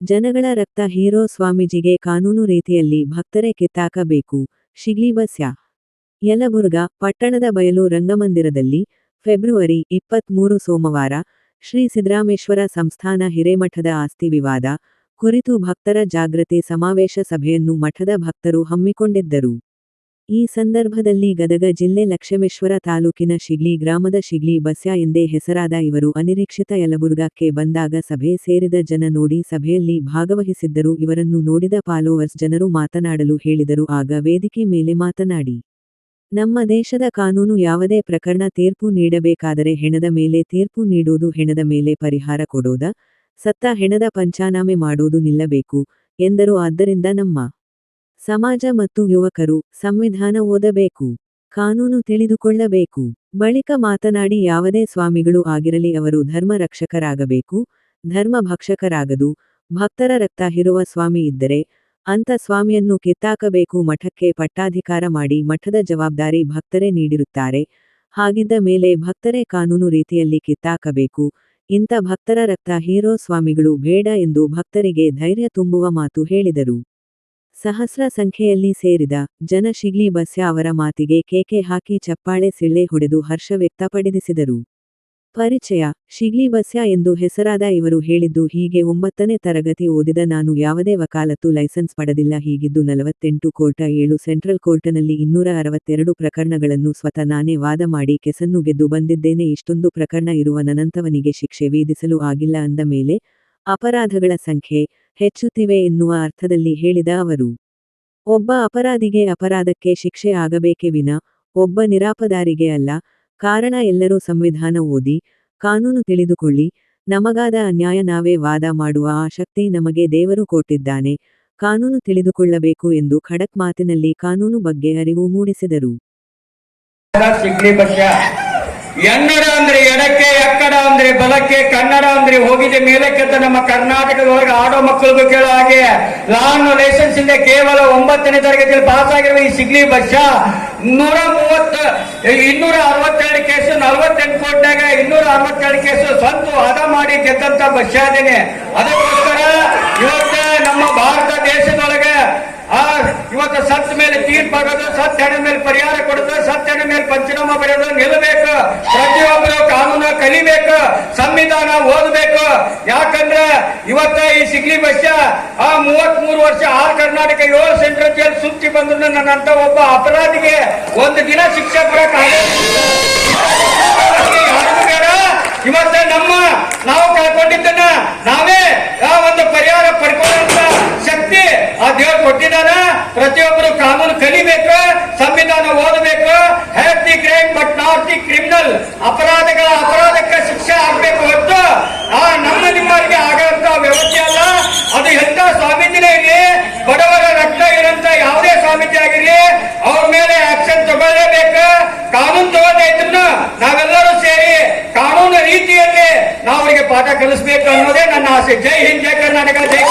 ಜನಗಳ ರಕ್ತ ಹೀರೋ ಸ್ವಾಮೀಜಿಗೆ ಕಾನೂನು ರೀತಿಯಲ್ಲಿ ಭಕ್ತರೇ ಕಿತ್ತಾಕಬೇಕು. ಶಿಗ್ಲಿಬಸ್ಯ ಯಲಬುರ್ಗಾ ಪಟ್ಟಣದ ಬಯಲು ರಂಗಮಂದಿರದಲ್ಲಿ ಫೆಬ್ರುವರಿ 23 ಸೋಮವಾರ ಶ್ರೀ ಸಿದ್ದರಾಮೇಶ್ವರ ಸಂಸ್ಥಾನ ಹಿರೇಮಠದ ಆಸ್ತಿ ವಿವಾದ ಕುರಿತು ಭಕ್ತರ ಜಾಗೃತಿ ಸಮಾವೇಶ ಸಭೆಯನ್ನು ಮಠದ ಭಕ್ತರು ಹಮ್ಮಿಕೊಂಡಿದ್ದರು. ಈ ಸಂದರ್ಭದಲ್ಲಿ ಗದಗ ಜಿಲ್ಲೆ ಲಕ್ಷ್ಮೇಶ್ವರ ತಾಲೂಕಿನ ಶಿಗ್ಲಿ ಗ್ರಾಮದ ಶಿಗ್ಲಿ ಬಸ್ಯ ಎಂದೇ ಹೆಸರಾದ ಇವರು ಅನಿರೀಕ್ಷಿತ ಯಲಬುರ್ಗಾಕ್ಕೆ ಬಂದಾಗ ಸಭೆ ಸೇರಿದ ಜನ ನೋಡಿ ಸಭೆಯಲ್ಲಿ ಭಾಗವಹಿಸಿದ್ದರು. ಇವರನ್ನು ನೋಡಿದ ಫಾಲೋವರ್ಸ್ ಜನರು ಮಾತನಾಡಲು ಹೇಳಿದರು. ಆಗ ವೇದಿಕೆ ಮೇಲೆ ಮಾತನಾಡಿ, ನಮ್ಮ ದೇಶದ ಕಾನೂನು ಯಾವುದೇ ಪ್ರಕರಣ ತೀರ್ಪು ನೀಡಬೇಕಾದರೆ ಹೆಣದ ಮೇಲೆ ತೀರ್ಪು ನೀಡುವುದು, ಹೆಣದ ಮೇಲೆ ಪರಿಹಾರ ಕೊಡೋದ, ಸತ್ತ ಹೆಣದ ಪಂಚನಾಮೆ ಮಾಡುವುದು ನಿಲ್ಲಬೇಕು ಎಂದರು. ಆದ್ದರಿಂದ ನಮ್ಮ ಸಮಾಜ ಮತ್ತು ಯುವಕರು ಸಂವಿಧಾನ ಓದಬೇಕು, ಕಾನೂನು ತಿಳಿದುಕೊಳ್ಳಬೇಕು. ಬಳಿಕ ಮಾತನಾಡಿ, ಯಾವುದೇ ಸ್ವಾಮಿಗಳು ಆಗಿರಲಿ ಅವರು ಧರ್ಮ ರಕ್ಷಕರಾಗಬೇಕು, ಧರ್ಮ ಭಕ್ಷಕರಾಗದು. ಭಕ್ತರ ರಕ್ತ ಹಿರುವ ಸ್ವಾಮಿ ಇದ್ದರೆ ಅಂಥ ಸ್ವಾಮಿಯನ್ನು ಕಿತ್ತಾಕಬೇಕು. ಮಠಕ್ಕೆ ಪಟ್ಟಾಧಿಕಾರ ಮಾಡಿ ಮಠದ ಜವಾಬ್ದಾರಿ ಭಕ್ತರೇ ನೀಡಿರುತ್ತಾರೆ. ಹಾಗಿದ್ದ ಮೇಲೆ ಭಕ್ತರೇ ಕಾನೂನು ರೀತಿಯಲ್ಲಿ ಕಿತ್ತಾಕಬೇಕು. ಇಂಥ ಭಕ್ತರ ರಕ್ತ ಹೀರೋ ಸ್ವಾಮಿಗಳು ಬೇಡ ಎಂದು ಭಕ್ತರಿಗೆ ಧೈರ್ಯ ತುಂಬುವ ಮಾತು ಹೇಳಿದರು. ಸಹಸ್ರ ಸಂಖ್ಯೆಯಲ್ಲಿ ಸೇರಿದ ಜನ ಶಿಗ್ಲಿ ಬಸ್ಯ ಅವರ ಮಾತಿಗೆ ಕೇಕೆ ಹಾಕಿ ಚಪ್ಪಾಳೆ ಸಿಳ್ಳೆ ಹೊಡೆದು ಹರ್ಷ ವ್ಯಕ್ತಪಡಿಸಿದರು. ಪರಿಚಯ: ಶಿಗ್ಲಿ ಬಸ್ಯ ಎಂದು ಹೆಸರಾದ ಇವರು ಹೇಳಿದ್ದು ಹೀಗೆ. 9ನೇ ತರಗತಿ ಓದಿದ ನಾನು, ಯಾವುದೇ ವಕಾಲತ್ತು ಲೈಸೆನ್ಸ್ ಪಡೆದಿಲ್ಲ. ಹೀಗಿದ್ದು 48 ಕೋರ್ಟ 7 ಸೆಂಟ್ರಲ್ ಕೋರ್ಟನಲ್ಲಿ 262 ಪ್ರಕರಣಗಳನ್ನು ಸ್ವತಃ ನಾನೇ ವಾದ ಮಾಡಿ ಕೆಸನ್ನು ಗೆದ್ದು ಬಂದಿದ್ದೇನೆ. ಇಷ್ಟೊಂದು ಪ್ರಕರಣ ಇರುವ ನನ್ನಂಥವನಿಗೆ ಶಿಕ್ಷೆ ವಿಧಿಸಲು ಆಗಿಲ್ಲ ಅಂದ ಮೇಲೆ ಅಪರಾಧಗಳ ಸಂಖ್ಯೆ ಹೆಚ್ಚುತ್ತಿವೆ ಎನ್ನುವ ಅರ್ಥದಲ್ಲಿ ಹೇಳಿದ ಅವರು, ಒಬ್ಬ ಅಪರಾಧಿಗೆ ಅಪರಾಧಕ್ಕೆ ಶಿಕ್ಷೆ ಆಗಬೇಕೇ ವಿನ ಒಬ್ಬ ನಿರಪರಾಧಿಗೆ ಅಲ್ಲ. ಕಾರಣ ಎಲ್ಲರೂ ಸಂವಿಧಾನ ಓದಿ ಕಾನೂನು ತಿಳಿದುಕೊಳ್ಳಿ. ನಮಗಾದ ಅನ್ಯಾಯ ನಾವೇ ವಾದ ಮಾಡುವ ಆ ಶಕ್ತಿ ನಮಗೆ ದೇವರು ಕೊಟ್ಟಿದ್ದಾನೆ. ಕಾನೂನು ತಿಳಿದುಕೊಳ್ಳಬೇಕು ಎಂದು ಖಡಕ್ ಮಾತಿನಲ್ಲಿ ಕಾನೂನು ಬಗ್ಗೆ ಅರಿವು ಮೂಡಿಸಿದರು. ಎನ್ನಡ ಅಂದ್ರೆ ಎಡಕ್ಕೆ, ಎಕ್ಕಡ ಅಂದ್ರೆ ಬಲಕ್ಕೆ, ಕನ್ನಡ ಅಂದ್ರೆ ಹೋಗಿದೆ ಮೇಲಕ್ಕೆ ಅಂತ ನಮ್ಮ ಕರ್ನಾಟಕದೊಳಗೆ ಆಡೋ ಮಕ್ಕಳಿಗೂ ಕೇಳೋ ಹಾಗೆ ಲಾನ್ ಲೈಸೆನ್ಸ್ ಇಂದ ಕೇವಲ 9ನೇ ತರಗತಿಯಲ್ಲಿ ಪಾಸ್ ಆಗಿರುವ ಈ ಶಿಗ್ಲಿ ಬಸ್ಯ 262 ಕೇಸು, 48 ಕೋರ್ಟ್ನಾಗ 262 ಕೇಸು ಸ್ವಂತ ವಾದ ಮಾಡಿ ಗೆದ್ದಂತ ಬಸ್ಯಾದೇನೆ. ಅದಕ್ಕೋಸ್ಕರ ಇವತ್ತ ನಮ್ಮ ಭಾರತ ದೇಶದೊಳಗೆ ಇವತ್ತು ಸತ್ತ ಮೇಲೆ ತೀರ್ಪಾಗೋದು, ಸತ್ತ ಹೆಣ ಮೇಲೆ ಪರಿಹಾರ ಕೊಡೋದು, ಸತ್ತ ಹೆಣ ಮೇಲೆ ಪಂಚನಾಮ ಬರೆಯೋದು ನಿಲ್ಲಬೇಕು. ಪ್ರತಿಯೊಬ್ಬರು ಕಾನೂನು ಕಲಿಬೇಕು, ಸಂವಿಧಾನ ಓದಬೇಕು. ಯಾಕಂದ್ರೆ ಇವತ್ತ ಈ ಶಿಗ್ಲಿ ಬಸ್ಯ 33 ವರ್ಷ ಆಲ್ ಕರ್ನಾಟಕ 7 ಸೆಂಟ್ರಲ್ ಜೈಲ್ ಸುತ್ತಿ ಬಂದ್ರು ನನ್ನಂತ ಒಬ್ಬ ಅಪರಾಧಿಗೆ ಒಂದು ದಿನ ಶಿಕ್ಷೆ ಕೊಡಕ್ಕಾಗ ಇವತ್ತ ನಾವು ಕಳ್ಕೊಂಡಿದ್ದನ್ನ ನಾವೇ ಒಂದು ಪರಿಹಾರ ಪಡ್ಕೊಳ್ಳುವಂತ ಶಕ್ತಿ ಆ ದೇವರು ಕೊಟ್ಟಿದ್ದಾನ. ಪ್ರತಿಯೊಬ್ಬರು ಕಾನೂನು ಕಲಿಬೇಕು, ಸಂವಿಧಾನ ಓದಬೇಕು. Have the crime but not the criminal. ಅಪರಾಧಕ್ಕೆ ಶಿಕ್ಷೆ ಆಗ್ಬೇಕು ಹೊರತು ನಮ್ಮ ನಿಮ್ಮವರಿಗೆ ಆಗಂತ ವ್ಯವಸ್ಥೆ ಅಲ್ಲ. ಅದು ಎಂತ ಸ್ವಾಮೀಜಿನೇ ಇರಲಿ, ಬಡವರ ರಕ್ತ ಇರಂತ ಯಾವುದೇ ಸ್ವಾಮೀಜಿ ಆಗಿರ್ಲಿ, ಅವ್ರ ಮೇಲೆ ಆಕ್ಷನ್ ತಗೊಳ್ಳೇಬೇಕು. ಕಾನೂನು ತಗೊಳ್ಳದೇ ಇದ್ರು ನಾವೆಲ್ಲರೂ ಸೇರಿ ಕಾನೂನು ರೀತಿಯಲ್ಲಿ ನಾವು ಅವರಿಗೆ ಪಾಠ ಕಲಿಸಬೇಕು ಅನ್ನೋದೇ ನನ್ನ ಆಸೆ. ಜೈ ಹಿಂದ್, ಜೈ ಕರ್ನಾಟಕ, ಜೈ